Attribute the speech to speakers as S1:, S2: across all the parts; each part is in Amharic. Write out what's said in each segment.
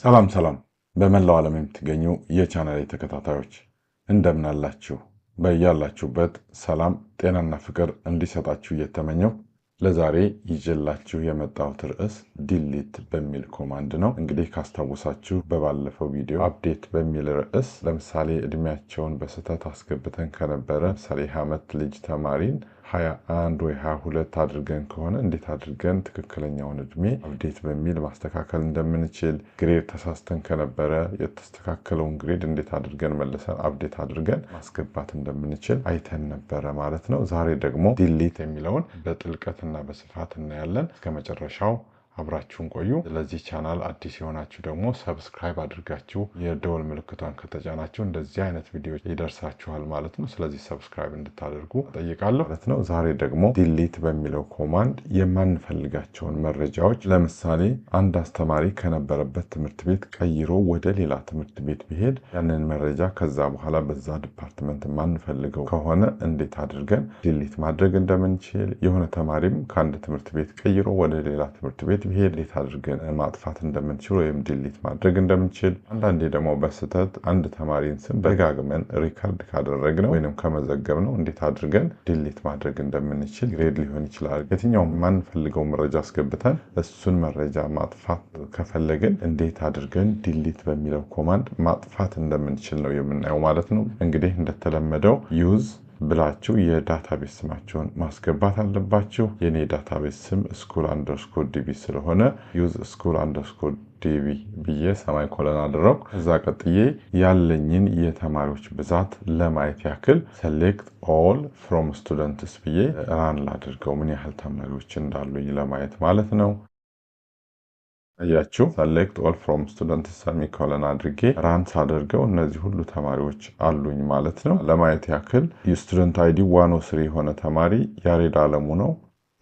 S1: ሰላም ሰላም በመላው ዓለም የምትገኙ የቻናሌ ተከታታዮች እንደምን አላችሁ? በያላችሁበት ሰላም ጤናና ፍቅር እንዲሰጣችሁ እየተመኘው ለዛሬ ይዤላችሁ የመጣሁት ርዕስ ዲሊት በሚል ኮማንድ ነው። እንግዲህ ካስታወሳችሁ በባለፈው ቪዲዮ አፕዴት በሚል ርዕስ ለምሳሌ እድሜያቸውን በስህተት አስገብተን ከነበረ ለምሳሌ ዓመት ልጅ ተማሪን 21 ወይ 22 አድርገን ከሆነ እንዴት አድርገን ትክክለኛውን እድሜ አፕዴት በሚል ማስተካከል እንደምንችል፣ ግሬድ ተሳስተን ከነበረ የተስተካከለውን ግሬድ እንዴት አድርገን መልሰን አፕዴት አድርገን ማስገባት እንደምንችል አይተን ነበረ ማለት ነው። ዛሬ ደግሞ ዲሊት የሚለውን በጥልቀትና በስፋት እናያለን። እስከመጨረሻው አብራችሁን ቆዩ። ለዚህ ቻናል አዲስ የሆናችሁ ደግሞ ሰብስክራይብ አድርጋችሁ የደወል ምልክቷን ከተጫናችሁ እንደዚህ አይነት ቪዲዮዎች ይደርሳችኋል ማለት ነው። ስለዚህ ሰብስክራይብ እንድታደርጉ እጠይቃለሁ ማለት ነው። ዛሬ ደግሞ ዲሊት በሚለው ኮማንድ የማንፈልጋቸውን መረጃዎች ለምሳሌ አንድ አስተማሪ ከነበረበት ትምህርት ቤት ቀይሮ ወደ ሌላ ትምህርት ቤት ቢሄድ ያንን መረጃ ከዛ በኋላ በዛ ዲፓርትመንት የማንፈልገው ከሆነ እንዴት አድርገን ዲሊት ማድረግ እንደምንችል፣ የሆነ ተማሪም ከአንድ ትምህርት ቤት ቀይሮ ወደ ሌላ ትምህርት ቤት ቢሄድ እንዴት አድርገን ማጥፋት እንደምንችል ወይም ዲሊት ማድረግ እንደምንችል፣ አንዳንዴ ደግሞ በስህተት አንድ ተማሪን ስም ደጋግመን ሪከርድ ካደረግነው ወይንም ከመዘገብነው እንዴት አድርገን ዲሊት ማድረግ እንደምንችል፣ ግሬድ ሊሆን ይችላል፣ የትኛውም የማንፈልገው መረጃ አስገብተን እሱን መረጃ ማጥፋት ከፈለግን እንዴት አድርገን ዲሊት በሚለው ኮማንድ ማጥፋት እንደምንችል ነው የምናየው ማለት ነው። እንግዲህ እንደተለመደው ዩዝ ብላችሁ የዳታቤስ ስማችሁን ማስገባት አለባችሁ። የኔ ዳታቤስ ስም school_db ስለሆነ ዩዝ school_db ብዬ ሰማይ ኮለን አደረኩ። ከዛ ቀጥዬ ያለኝን የተማሪዎች ብዛት ለማየት ያክል select all from students ብዬ ራን ላድርገው፣ ምን ያህል ተማሪዎች እንዳሉኝ ለማየት ማለት ነው። አያችሁ select all from students ሰሚኮለን አድርጌ ራን ሳደርገው እነዚህ ሁሉ ተማሪዎች አሉኝ ማለት ነው። ለማየት ያክል የስቱደንት አይዲ 103 የሆነ ተማሪ ያሬድ አለሙ ነው።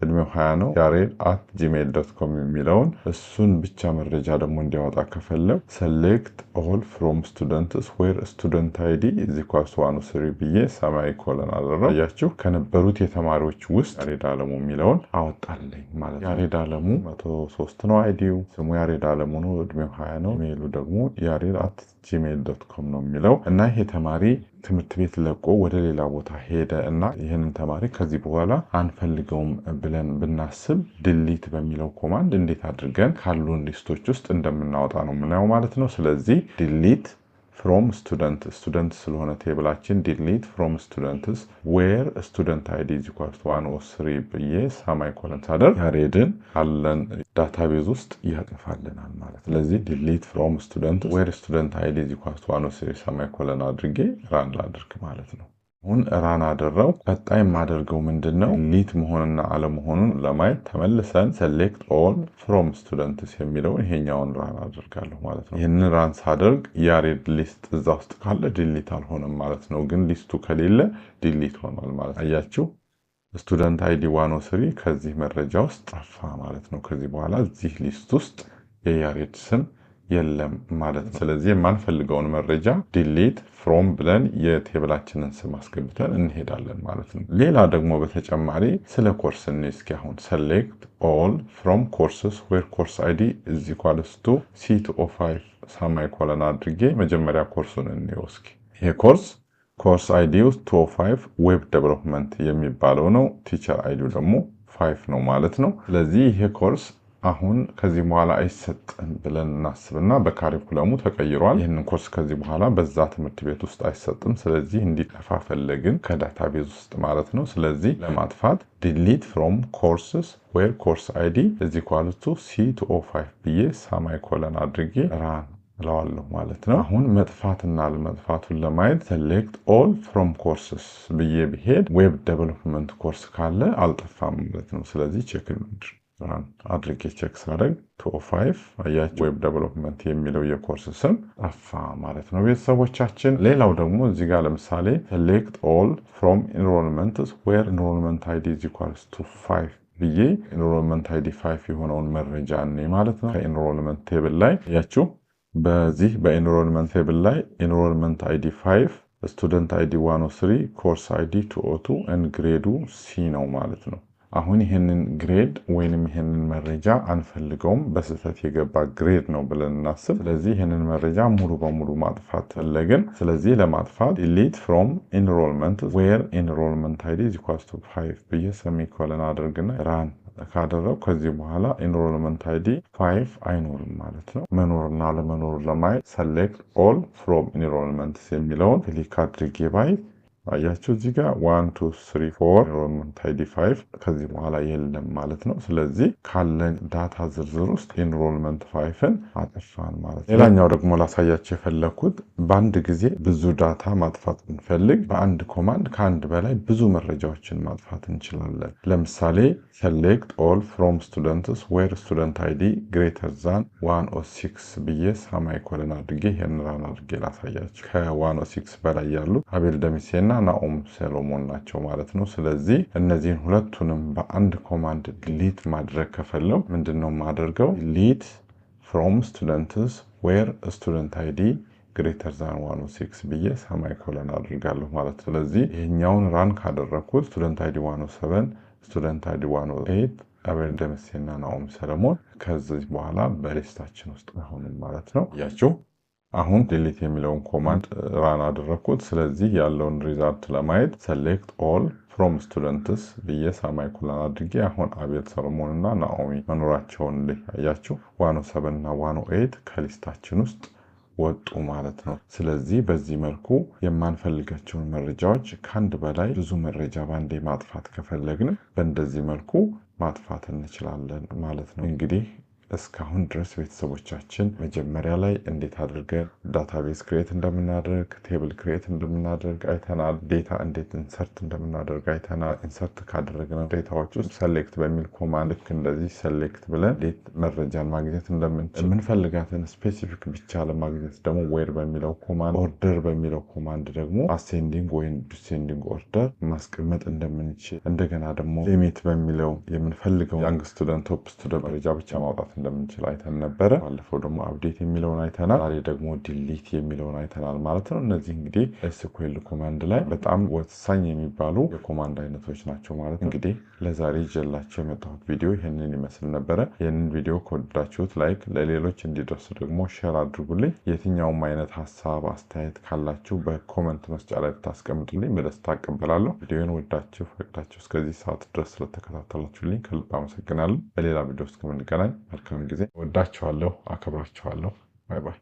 S1: እድሜው 20 ነው። yared@gmail.com የሚለውን እሱን ብቻ መረጃ ደግሞ እንዲያወጣ ከፈለግ select all from students where student id is equal to 103 ብዬ ሰማይ ኮለን አደረኩ። አያችሁ ከነበሩት የተማሪዎች ውስጥ ያሬድ አለሙ የሚለውን አወጣልኝ ማለት ነው። ያሬድ አለሙ 103 ነው አይዲው፣ ስሙ ያሬድ አለሙ ነው፣ እድሜው 20 ነው፣ ኢሜይሉ ደግሞ yared@gmail.com ነው የሚለው እና ይሄ ተማሪ ትምህርት ቤት ለቆ ወደ ሌላ ቦታ ሄደ እና ይህንን ተማሪ ከዚህ በኋላ አንፈልገውም ብለን ብናስብ ዲሊት በሚለው ኮማንድ እንዴት አድርገን ካሉን ሊስቶች ውስጥ እንደምናወጣ ነው የምናየው ማለት ነው። ስለዚህ ዲሊት ፍሮም ስቱደንት ስለሆነ ቴብላችን ዲሊት ፍሮም ስቱደንትስ ዌር ስቱደንት አይዲ ኢዝ ኢኳል ቱ 103 ብዬ ሰማይ ኮለን ሳደርግ ያሬድን ካለን ዳታቤዝ ውስጥ ያጠፋልናል ማለት። ስለዚህ ዲሊት ፍሮም ስቱደንት ዌር ስቱደንት አይዲ ኢዝ ኢኳል ቱ 103 ሰማይ ኮለን አድርጌ ራን ላድርግ ማለት ነው። አሁን ራን አደረው። ቀጣይ የማደርገው ምንድነው ዲሊት መሆንና አለመሆኑን ለማየት ተመልሰን select all from students የሚለውን ይሄኛውን ራን አደርጋለሁ ማለት ነው። ይሄንን ራን ሳደርግ ያሬድ ሊስት እዛ ውስጥ ካለ ዲሊት አልሆነም ማለት ነው። ግን ሊስቱ ከሌለ ዲሊት ሆኗል ማለት አያችሁ። ስቱደንት አይዲ 103 ከዚህ መረጃ ውስጥ ጠፋ ማለት ነው። ከዚህ በኋላ እዚህ ሊስት ውስጥ የያሬድ ስም የለም ማለት ነው። ስለዚህ የማንፈልገውን መረጃ ዲሊት ፍሮም ብለን የቴብላችንን ስም አስገብተን እንሄዳለን ማለት ነው። ሌላ ደግሞ በተጨማሪ ስለ ኮርስ እስኪ አሁን select all from courses where course id is equal to C205 ሰማይ ኮለን አድርጌ መጀመሪያ ኮርሱን እንየው እስኪ። ይሄ ኮርስ አይዲ 205 ዌብ ዴቨሎፕመንት የሚባለው ነው። ቲቸር አይዲው ደግሞ 5 ነው ማለት ነው። ስለዚህ ይሄ ኮርስ አሁን ከዚህ በኋላ አይሰጥም ብለን እናስብና በካሪኩለሙ ተቀይሯል። ይህንን ኮርስ ከዚህ በኋላ በዛ ትምህርት ቤት ውስጥ አይሰጥም። ስለዚህ እንዲጠፋ ፈለግን ከዳታቤዝ ውስጥ ማለት ነው። ስለዚህ ለማጥፋት ዲሊት ፍሮም ኮርስስ ዌር ኮርስ አይዲ ኢዝ ኢኳል ቱ C205 ብዬ ሰማይ ኮለን አድርጌ ራን እለዋለሁ ማለት ነው። አሁን መጥፋትና ለመጥፋቱን ለማየት select all from courses ብዬ ብሄድ ዌብ ዴቨሎፕመንት ኮርስ ካለ አልጠፋም ማለት ነው። ስለዚህ ቼክ እናድርግ። አድርጌ ቼክ ሳደርግ 205 አያችሁ ዌብ ዴቨሎፕመንት የሚለው የኮርስ ስም ጠፋ ማለት ነው ቤተሰቦቻችን። ሌላው ደግሞ እዚህ ጋር ለምሳሌ select all from enrollments where enrollment id is equal to 5 ብዬ enrollment id 5 የሆነውን መረጃ ነው ማለት ነው። ከenrollment ቴብል ላይ አያችሁ በዚህ በenrollment ቴብል ላይ enrollment id 5 student id 103 course id 202 and grade C ነው ማለት ነው። አሁን ይህንን ግሬድ ወይንም ይህንን መረጃ አንፈልገውም፣ በስህተት የገባ ግሬድ ነው ብለን እናስብ። ስለዚህ ይህንን መረጃ ሙሉ በሙሉ ማጥፋት ፈለግን። ስለዚህ ለማጥፋት delete from enrollment where enrollment id is equals to 5 ብዬ ሰሚኮለን አድርግና ራን ካደረው ከዚህ በኋላ ኢንሮልመንት አይዲ 5 አይኖርም ማለት ነው። መኖርና ለመኖር ለማየት select all from enrollments የሚለውን ክሊክ አድርጌ ባይ አያችሁ እዚህ ጋር 1 2 3 4 ኢንሮልመንት አይዲ 5 ከዚህ በኋላ የለም ማለት ነው። ስለዚህ ካለን ዳታ ዝርዝር ውስጥ ኢንሮልመንት 5ን አጠፋን ማለት ነው። ሌላኛው ደግሞ ላሳያችሁ የፈለኩት በአንድ ጊዜ ብዙ ዳታ ማጥፋት ብንፈልግ በአንድ ኮማንድ ከአንድ በላይ ብዙ መረጃዎችን ማጥፋት እንችላለን። ለምሳሌ select all from students where student id greater than 106 ብዬ ሰማይኮለን አድርጌ ይሄን ራን አድርጌ ላሳያችሁ። ከ106 በላይ ያሉ አቤል ደሚሴና ናኦም ሰሎሞን ናቸው ማለት ነው። ስለዚህ እነዚህን ሁለቱንም በአንድ ኮማንድ ዲሊት ማድረግ ከፈለው ምንድነው ማደርገው? delete from students where student id greater than 106 ብዬ ሰማይኮለን አድርጋለሁ ማለት ነው። ስለዚህ ይሄኛውን ራን ካደረኩት student id 107 student id 108 አቤል ደሚሴና ናኦም ሰሎሞን ከዚህ በኋላ በሊስታችን ውስጥ አይሆንም ማለት ነው። ያችሁ አሁን ዲሊት የሚለውን ኮማንድ ራን አደረኩት። ስለዚህ ያለውን ሪዛልት ለማየት select all from students ብዬ ሰማይኮለን አድርጌ አሁን አቤል ሰሎሞን እና ናኦሚ መኖራቸውን ያያችሁ 107 እና 108 ከሊስታችን ውስጥ ወጡ ማለት ነው። ስለዚህ በዚህ መልኩ የማንፈልጋቸውን መረጃዎች ከአንድ በላይ ብዙ መረጃ ባንዴ ማጥፋት ከፈለግን በእንደዚህ መልኩ ማጥፋት እንችላለን ማለት ነው። እንግዲህ እስካሁን ድረስ ቤተሰቦቻችን መጀመሪያ ላይ እንዴት አድርገን ዳታቤዝ ክሬት እንደምናደርግ፣ ቴብል ክሬት እንደምናደርግ አይተናል። ዴታ እንዴት ኢንሰርት እንደምናደርግ አይተናል። ኢንሰርት ካደረግነው ዴታዎች ውስጥ ሰሌክት በሚል ኮማንድ ልክ እንደዚህ ሰሌክት ብለን እንዴት መረጃን ማግኘት እንደምንችል፣ የምንፈልጋትን ስፔሲፊክ ብቻ ለማግኘት ደግሞ ዌር በሚለው ኮማንድ፣ ኦርደር በሚለው ኮማንድ ደግሞ አሴንዲንግ ወይም ዲሴንዲንግ ኦርደር ማስቀመጥ እንደምንችል፣ እንደገና ደግሞ ሊሚት በሚለው የምንፈልገው ያንግ ስቱደንት ቶፕ ስቱደንት መረጃ ብቻ ማውጣት እንደምንችል አይተን ነበረ። ባለፈው ደግሞ አፕዴት የሚለውን አይተናል። ዛሬ ደግሞ ዲሊት የሚለውን አይተናል ማለት ነው። እነዚህ እንግዲህ ኤስኩኤል ኮማንድ ላይ በጣም ወሳኝ የሚባሉ የኮማንድ አይነቶች ናቸው ማለት ነው። እንግዲህ ለዛሬ ይዤላችሁ የመጣሁት ቪዲዮ ይህንን ይመስል ነበረ። ይህንን ቪዲዮ ከወደዳችሁት ላይክ፣ ለሌሎች እንዲደርሱ ደግሞ ሼር አድርጉልኝ። የትኛውም አይነት ሀሳብ አስተያየት ካላችሁ በኮመንት መስጫ ላይ ታስቀምጡልኝ፣ በደስታ አቀበላለሁ። ቪዲዮን ወዳችሁ ፈቅዳችሁ እስከዚህ ሰዓት ድረስ ስለተከታተላችሁልኝ ከልብ አመሰግናለሁ። በሌላ ቪዲዮ እስከምንገናኝ መልካም ጊዜ። ወዳችኋለሁ፣ አከብራችኋለሁ። ባይ ባይ።